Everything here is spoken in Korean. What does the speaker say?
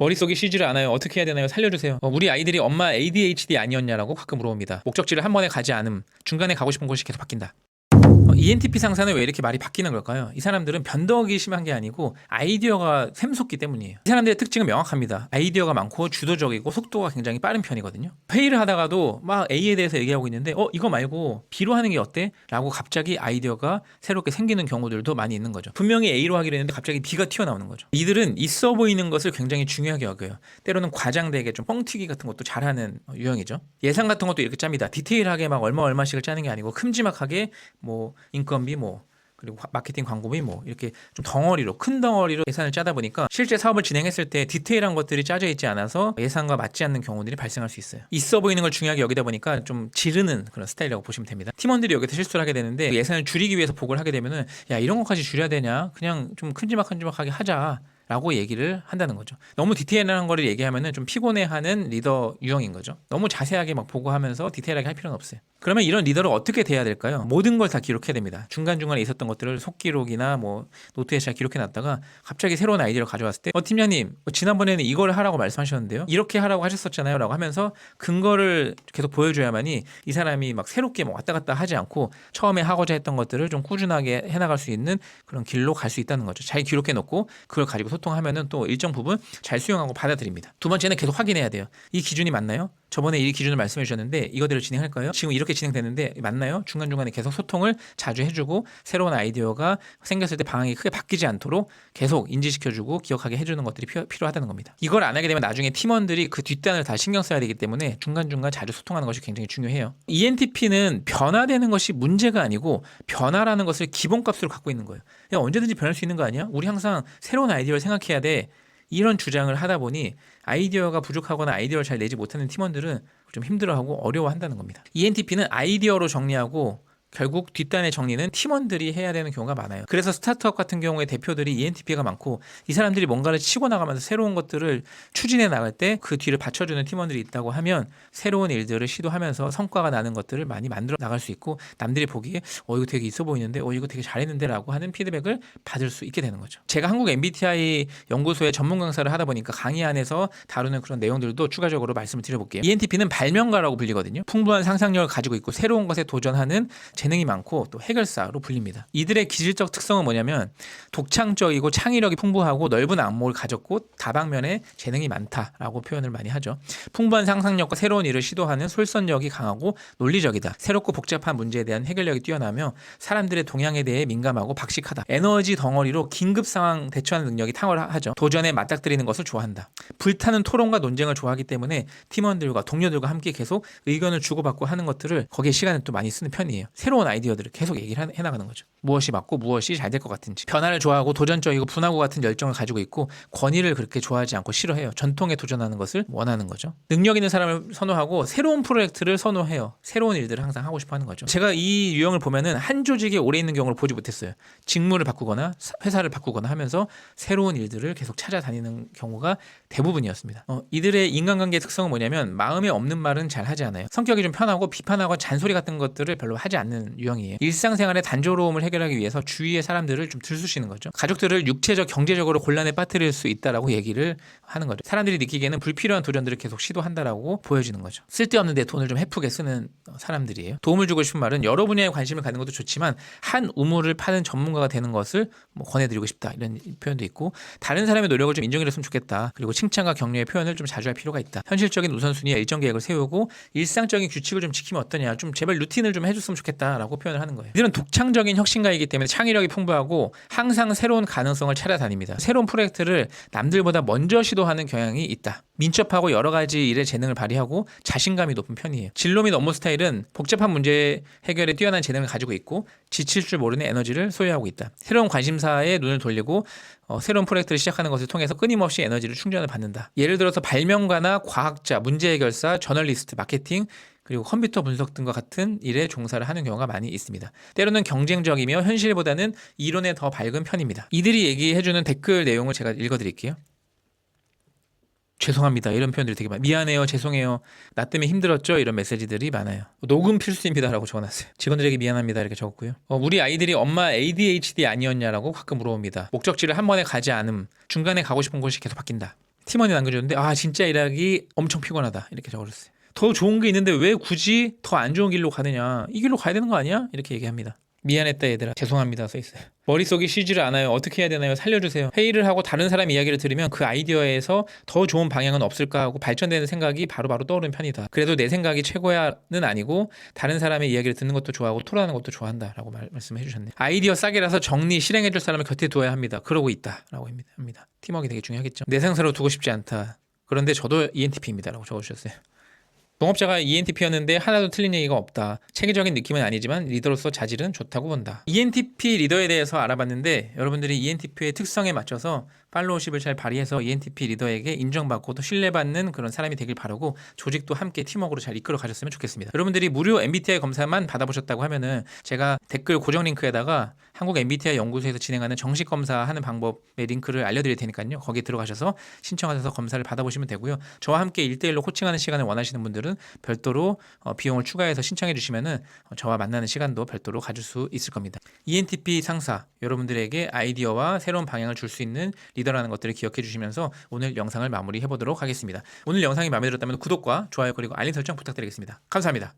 머릿속이 쉬지를 않아요. 어떻게 해야 되나요? 살려주세요. 우리 아이들이 엄마 ADHD 아니었냐라고 가끔 물어봅니다. 목적지를 한 번에 가지 않음. 중간에 가고 싶은 곳이 계속 바뀐다. ENTP 상사는 왜 이렇게 말이 바뀌는 걸까요? 이 사람들은 변덕이 심한 게 아니고 아이디어가 샘솟기 때문이에요. 이 사람들의 특징은 명확합니다. 아이디어가 많고 주도적이고 속도가 굉장히 빠른 편이거든요. 회의를 하다가도 막 A에 대해서 얘기하고 있는데 이거 말고 B로 하는 게 어때? 라고 갑자기 아이디어가 새롭게 생기는 경우들도 많이 있는 거죠. 분명히 A로 하기로 했는데 갑자기 B가 튀어나오는 거죠. 이들은 있어 보이는 것을 굉장히 중요하게 여겨요. 때로는 과장되게 좀 뻥튀기 같은 것도 잘하는 유형이죠. 예상 같은 것도 이렇게 짭니다. 디테일하게 막 얼마씩을 짜는 게 아니고 큼지막하게 뭐 인건비 그리고 마케팅 광고비 이렇게 좀 큰 덩어리로 예산을 짜다 보니까 실제 사업을 진행했을 때 디테일한 것들이 짜져 있지 않아서 예산과 맞지 않는 경우들이 발생할 수 있어요. 있어 보이는 걸 중요하게 여기다 보니까 좀 지르는 그런 스타일이라고 보시면 됩니다. 팀원들이 여기서 실수를 하게 되는데 예산을 줄이기 위해서 보고를 하게 되면은 야 이런 것까지 줄여야 되냐? 그냥 좀 큼지막하게 하자. 라고 얘기를 한다는 거죠. 너무 디테일한 거를 얘기하면은 좀 피곤해하는 리더 유형인 거죠. 너무 자세하게 막 보고하면서 디테일하게 할 필요는 없어요. 그러면 이런 리더를 어떻게 돼야 될까요? 모든 걸 다 기록해야 됩니다. 중간중간에 있었던 것들을 속기록이나 노트에 잘 기록해 놨다가 갑자기 새로운 아이디어를 가져왔을 때 팀장님 지난번에는 이걸 하라고 말씀하셨는데요. 이렇게 하라고 하셨었잖아요. 라고 하면서 근거를 계속 보여줘야만이 이 사람이 막 새롭게 왔다 갔다 하지 않고 처음에 하고자 했던 것들을 좀 꾸준하게 해나갈 수 있는 그런 길로 갈 수 있다는 거죠. 잘 기록해 놓고 그걸 가지고 소통하면은 또 일정 부분 잘 수용하고 받아들입니다. 두 번째는 계속 확인해야 돼요. 이 기준이 맞나요? 저번에 이 기준을 말씀해 주셨는데 이거대로 진행할까요? 지금 이렇게 진행되는데 맞나요? 중간중간에 계속 소통을 자주 해주고 새로운 아이디어가 생겼을 때 방향이 크게 바뀌지 않도록 계속 인지시켜주고 기억하게 해주는 것들이 필요하다는 겁니다. 이걸 안 하게 되면 나중에 팀원들이 그 뒷단을 다 신경 써야 되기 때문에 중간중간 자주 소통하는 것이 굉장히 중요해요. ENTP는 변화되는 것이 문제가 아니고 변화라는 것을 기본값으로 갖고 있는 거예요. 야, 언제든지 변할 수 있는 거 아니야? 우리 항상 새로운 아이디어를 생각해야 돼. 이런 주장을 하다 보니 아이디어가 부족하거나 아이디어를 잘 내지 못하는 팀원들은 좀 힘들어하고 어려워한다는 겁니다. ENTP는 아이디어로 정리하고 결국 뒷단의 정리는 팀원들이 해야 되는 경우가 많아요. 그래서 스타트업 같은 경우에 대표들이 ENTP가 많고 이 사람들이 뭔가를 치고 나가면서 새로운 것들을 추진해 나갈 때 그 뒤를 받쳐주는 팀원들이 있다고 하면 새로운 일들을 시도하면서 성과가 나는 것들을 많이 만들어 나갈 수 있고 남들이 보기에 이거 되게 있어 보이는데 이거 되게 잘했는데 라고 하는 피드백을 받을 수 있게 되는 거죠. 제가 한국 MBTI 연구소의 전문 강사를 하다 보니까 강의 안에서 다루는 그런 내용들도 추가적으로 말씀을 드려볼게요. ENTP는 발명가라고 불리거든요. 풍부한 상상력을 가지고 있고 새로운 것에 도전하는 재능이 많고 또 해결사로 불립니다. 이들의 기질적 특성은 뭐냐면 독창적이고 창의력이 풍부하고 넓은 안목을 가졌고 다방면에 재능이 많다라고 표현을 많이 하죠. 풍부한 상상력과 새로운 일을 시도하는 솔선력이 강하고 논리적이다. 새롭고 복잡한 문제에 대한 해결력이 뛰어나며 사람들의 동향에 대해 민감하고 박식하다. 에너지 덩어리로 긴급 상황 대처하는 능력이 탁월하죠. 도전에 맞닥뜨리는 것을 좋아한다. 불타는 토론과 논쟁을 좋아하기 때문에 팀원들과 동료들과 함께 계속 의견을 주고받고 하는 것들을 거기에 시간을 또 많이 쓰는 편이에요. 새로운 아이디어들을 계속 얘기를 해나가는 거죠. 무엇이 맞고 무엇이 잘 될 것 같은지. 변화를 좋아하고 도전적이고 분하고 같은 열정을 가지고 있고 권위를 그렇게 좋아하지 않고 싫어해요. 전통에 도전하는 것을 원하는 거죠. 능력 있는 사람을 선호하고 새로운 프로젝트를 선호해요. 새로운 일들을 항상 하고 싶어 하는 거죠. 제가 이 유형을 보면은 한 조직에 오래 있는 경우를 보지 못했어요. 직무를 바꾸거나 회사를 바꾸거나 하면서 새로운 일들을 계속 찾아다니는 경우가 대부분이었습니다. 이들의 인간관계의 특성은 뭐냐면 마음에 없는 말은 잘 하지 않아요. 성격이 좀 편하고 비판하고 잔소리 같은 것들을 별로 하지 않는 유형이에요. 일상생활의 단조로움을 해결하기 위해서 주위의 사람들을 좀 들쑤시는 거죠. 가족들을 육체적, 경제적으로 곤란에 빠뜨릴 수 있다라고 얘기를 하는 거죠. 사람들이 느끼기에는 불필요한 도전들을 계속 시도한다라고 보여지는 거죠. 쓸데없는데 돈을 좀 헤프게 쓰는 사람들이에요. 도움을 주고 싶은 말은 여러 분야에 관심을 갖는 것도 좋지만 한 우물을 파는 전문가가 되는 것을 권해드리고 싶다 이런 표현도 있고 다른 사람의 노력을 좀 인정해줬으면 좋겠다. 그리고 칭찬과 격려의 표현을 좀 자주 할 필요가 있다. 현실적인 우선순위와 일정 계획을 세우고 일상적인 규칙을 좀 지키면 어떠냐. 좀 제발 루틴을 좀 해줬으면 좋겠다라고 표현을 하는 거예요. 이들은 독창적인 혁신가이기 때문에 창의력이 풍부하고 항상 새로운 가능성을 찾아다닙니다. 새로운 프로젝트를 남들보다 먼저 시도하는 경향이 있다. 민첩하고 여러 가지 일에 재능을 발휘하고 자신감이 높은 편이에요. 진로 및 업무 스타일은 복잡한 문제 해결에 뛰어난 재능을 가지고 있고 지칠 줄 모르는 에너지를 소유하고 있다. 새로운 관심사에 눈을 돌리고 새로운 프로젝트를 시작하는 것을 통해서 끊임없이 에너지를 충전을 받는다. 예를 들어서 발명가나 과학자, 문제 해결사, 저널리스트, 마케팅 그리고 컴퓨터 분석 등과 같은 일에 종사를 하는 경우가 많이 있습니다. 때로는 경쟁적이며 현실보다는 이론에 더 밝은 편입니다. 이들이 얘기해주는 댓글 내용을 제가 읽어드릴게요. 죄송합니다. 이런 표현들이 되게 많아요. 미안해요. 죄송해요. 나 때문에 힘들었죠. 이런 메시지들이 많아요. 녹음 필수입니다. 라고 적어놨어요. 직원들에게 미안합니다. 이렇게 적었고요. 우리 아이들이 엄마 ADHD 아니었냐라고 가끔 물어봅니다. 목적지를 한 번에 가지 않음. 중간에 가고 싶은 곳이 계속 바뀐다. 팀원이 남겨줬는데 아 진짜 일하기 엄청 피곤하다 이렇게 적어줬어요. 더 좋은 게 있는데 왜 굳이 더 안 좋은 길로 가느냐, 이 길로 가야 되는 거 아니야? 이렇게 얘기합니다. 미안했다 얘들아, 죄송합니다 써있어요. 머릿속이 쉬지를 않아요. 어떻게 해야 되나요? 살려주세요. 회의를 하고 다른 사람 이야기를 들으면 그 아이디어에서 더 좋은 방향은 없을까 하고 발전되는 생각이 바로바로 떠오르는 편이다. 그래도 내 생각이 최고야는 아니고 다른 사람의 이야기를 듣는 것도 좋아하고 토론하는 것도 좋아한다 라고 말씀해 주셨네요. 아이디어 싸게라서 정리 실행해줄 사람을 곁에 두어야 합니다. 그러고 있다 라고 합니다. 팀워크 되게 중요하겠죠. 내 상사로 두고 싶지 않다. 그런데 저도 ENTP입니다 라고 적어주셨어요. 동업자가 ENTP였는데 하나도 틀린 얘기가 없다. 체계적인 느낌은 아니지만 리더로서 자질은 좋다고 본다. ENTP 리더에 대해서 알아봤는데 여러분들이 ENTP의 특성에 맞춰서 팔로우십을 잘 발휘해서 ENTP 리더에게 인정받고 또 신뢰받는 그런 사람이 되길 바라고 조직도 함께 팀워크로 잘 이끌어 가셨으면 좋겠습니다. 여러분들이 무료 MBTI 검사만 받아보셨다고 하면은 제가 댓글 고정 링크에다가 한국 MBTI 연구소에서 진행하는 정식 검사하는 방법의 링크를 알려드릴 테니까요. 거기 들어가셔서 신청하셔서 검사를 받아보시면 되고요. 저와 함께 1대1로 코칭하는 시간을 원하시는 분들은 별도로 비용을 추가해서 신청해 주시면은 저와 만나는 시간도 별도로 가질 수 있을 겁니다. ENTP 상사 여러분들에게 아이디어와 새로운 방향을 줄 수 있는 리더라는 것들을 기억해 주시면서 오늘 영상을 마무리해 보도록 하겠습니다. 오늘 영상이 마음에 들었다면 구독과 좋아요 그리고 알림 설정 부탁드리겠습니다. 감사합니다.